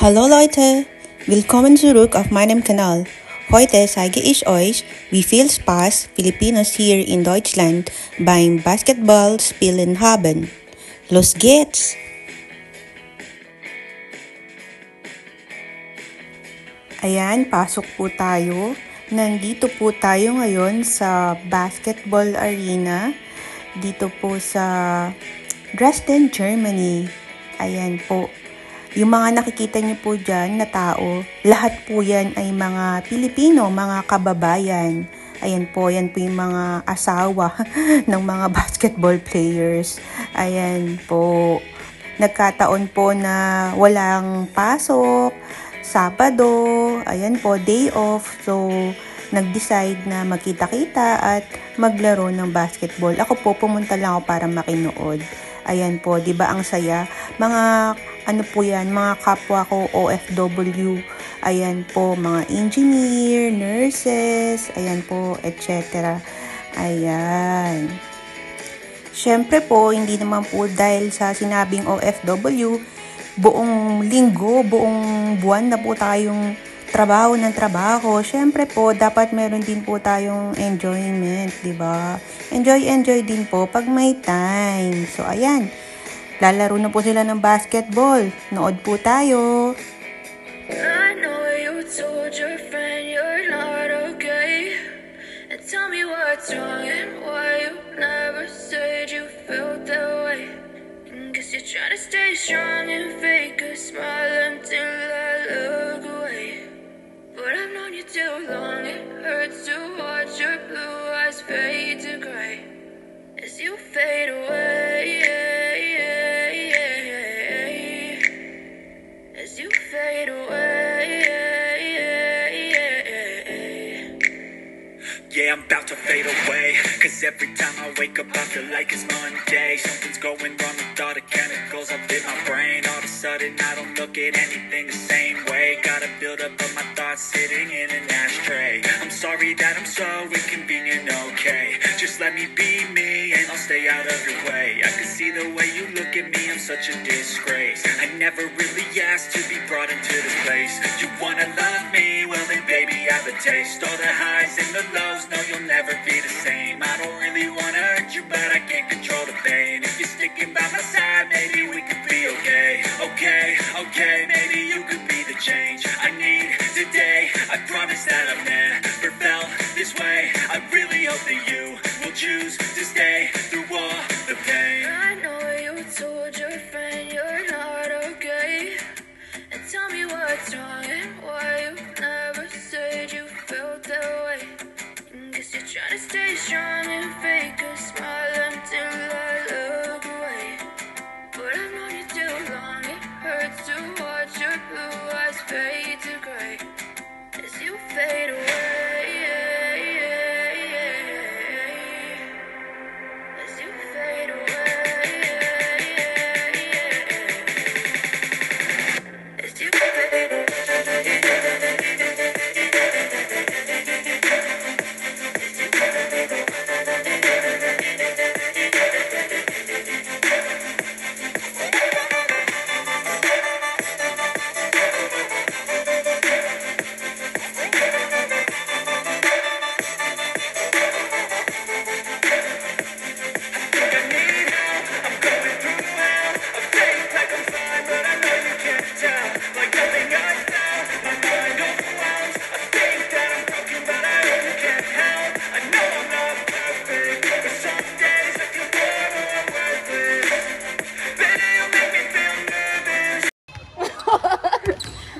Hallo Leute, willkommen zurück auf meinem Kanal. Heute zeige ich euch, wie viel Spaß Filipinos hier in Deutschland beim Basketballspielen haben. Los geht's! Ayan, pasok po tayo. Nandito po tayo ngayon sa basketball arena. Dito po sa Dresden, Germany. Ayan po. Yung mga nakikita niyo po dyan na tao, lahat po yan ay mga Pilipino, mga kababayan. Ayan po, yan po yung mga asawa ng mga basketball players. Ayan po. Nagkataon po na walang pasok, Sabado, ayan po, day off. So, nag-decide na magkita-kita at maglaro ng basketball. Ako po, pumunta lang ako para makinood. Ayan po, 'di ba ang saya? Mga ano po 'yan, mga kapwa ko OFW. Ayan po, mga engineer, nurses, ayan po, etc. Ayan. Siyempre po, hindi naman po dahil sa sinabing OFW, buong linggo, buong buwan na po tayong trabaho ng trabaho. Siyempre po, dapat meron din po tayong enjoyment, di ba? Enjoy din po pag may time. So, ayan. Lalaro na po sila ng basketball. Nood po tayo. I know you told your friend you're not okay. And tell me what's wrong and why you never said you felt that way. And guess you're trying to stay strong and fake a smile until I look away. But I've known you too long, it hurts to watch your blue eyes fade to gray as you fade away, as you fade away. Yeah, I'm about to fade away, cause every time I wake up I feel like it's Monday. Something's going wrong with all the chemicals up in my brain. All of a sudden I don't look at anything the same way. Gotta build up of my thoughts sitting in an ashtray. I'm sorry that I'm so inconvenient, okay. Just let me be me and I'll stay out of your way. I can see the way you look at me, I'm such a disgrace. I never really asked to be brought into this place. You wanna love me? Well then baby I have a taste. All the highs and the lows, no you'll never be the same. I don't really wanna hurt you but I can't control the pain. If you're sticking by my side, maybe we could be okay. Okay, maybe you could be the change I need today. I promise that I've never felt this way. I really hope that you will choose to stay through all the pain. I know you told your friend you're not okay. And tell me what's wrong and why you never said you felt that way. And guess you're trying to stay strong and fake a smile until I look away. But I've known you too long, it hurts to watch your blue eyes fade to gray as you fade away, as you fade away, as you fade away.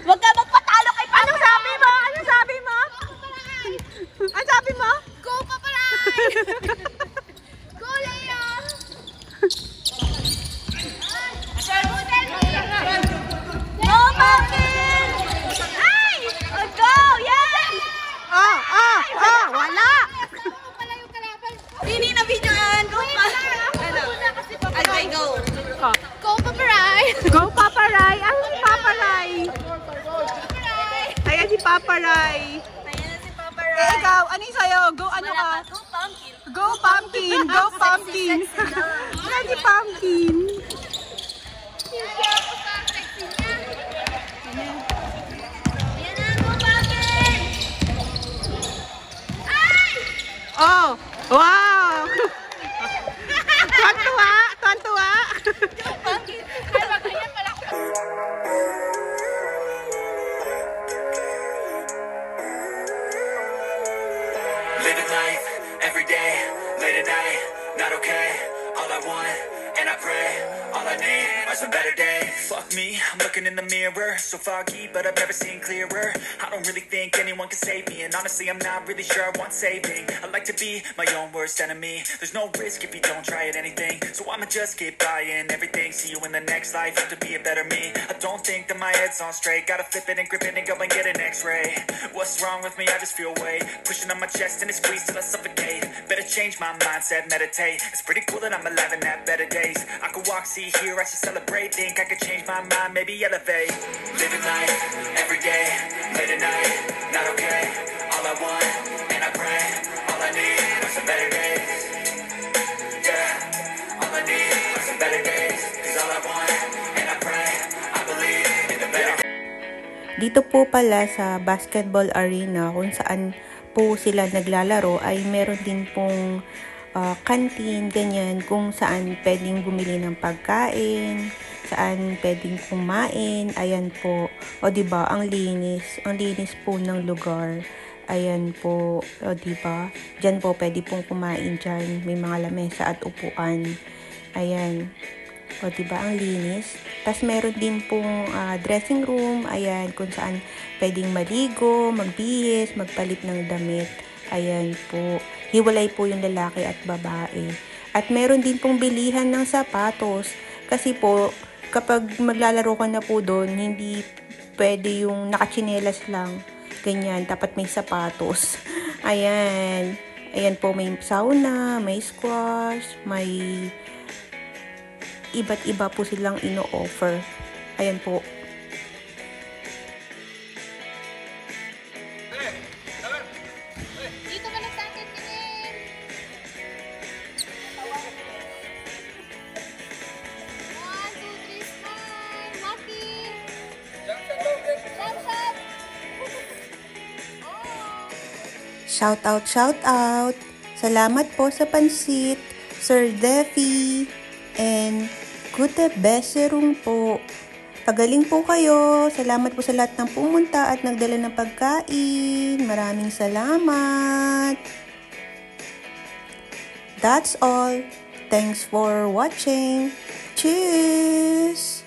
Wag ka magpatalo kay Papa. Anong sabi mo? Anong sabi mo? Anong sabi mo? Go Papa Rai! Go Leo! Go Pumpkin! Ay! Go! Yan! Wala! Hindi na videoan. Go Papa! Okay, go. Go Papa Rai! Go Papa Rai! Ano si Papa Rai? Ayan si Papa Rai. Ayan si Papa Rai. Eh, ikaw, ano yung sa'yo? Go, ano ka? Go Pumpkin. Go Pumpkin! Go Pumpkin! Ayan si Pumpkin. Wow! Tuwan-tuwa! Tuwan-tuwa! Living life, every day, late at night, not okay. All I want, and I pray, all I need are some better days. Fuck me, I'm looking in the mirror, so foggy, but I've never seen clearer. I don't really think anyone can save me, and honestly I'm not really sure I want saving. I like to be my own worst enemy. There's no risk if you don't try at anything, so I'ma just keep buying everything. See you in the next life, have to be a better me. I don't think that my head's on straight, gotta flip it and grip it and go and get an x-ray. What's wrong with me? I just feel weight pushing on my chest and it squeezes till I suffocate. Better change my mindset, meditate. It's pretty cool that I'm alive and have better days. I could walk, see, hear, I should celebrate. Think I could change my mind, maybe elevate. Living life, every day, late at night, not okay. All I want, and I pray, all I need are some better days. Yeah, all I need are some better days. Cause all I want, and I pray, I believe in the better. Dito po pala sa basketball arena kung saan po sila naglalaro ay meron din pong canteen, ganyan, kung saan pwedeng bumili ng pagkain, saan pwedeng kumain. Ayan po. O diba, ang linis po ng lugar. Ayan po, o diba, dyan po pwede pong kumain dyan. May mga lamesa at upuan. Ayan. O diba, ang linis. Tapos meron din pong dressing room. Ayan, kung saan pwedeng maligo, magbihis, magpalit ng damit. Ayan po. Hiwalay po yung lalaki at babae. At meron din pong bilihan ng sapatos. Kasi po, kapag maglalaro ka na po doon, hindi pwede yung nakachinelas lang. Ganyan, dapat may sapatos. Ayan. Ayan po, may sauna, may squash, may iba't iba po silang ino-offer. Ayan po. Dito ka lang sa akin, tingin. 1, 2, 3, smile. Maki. Jump shot. Shout out. Salamat po sa pansit, Sir Defi, and Gute Beserung po. Pagaling po kayo. Salamat po sa lahat ng pumunta at nagdala ng pagkain. Maraming salamat. That's all. Thanks for watching. Cheers!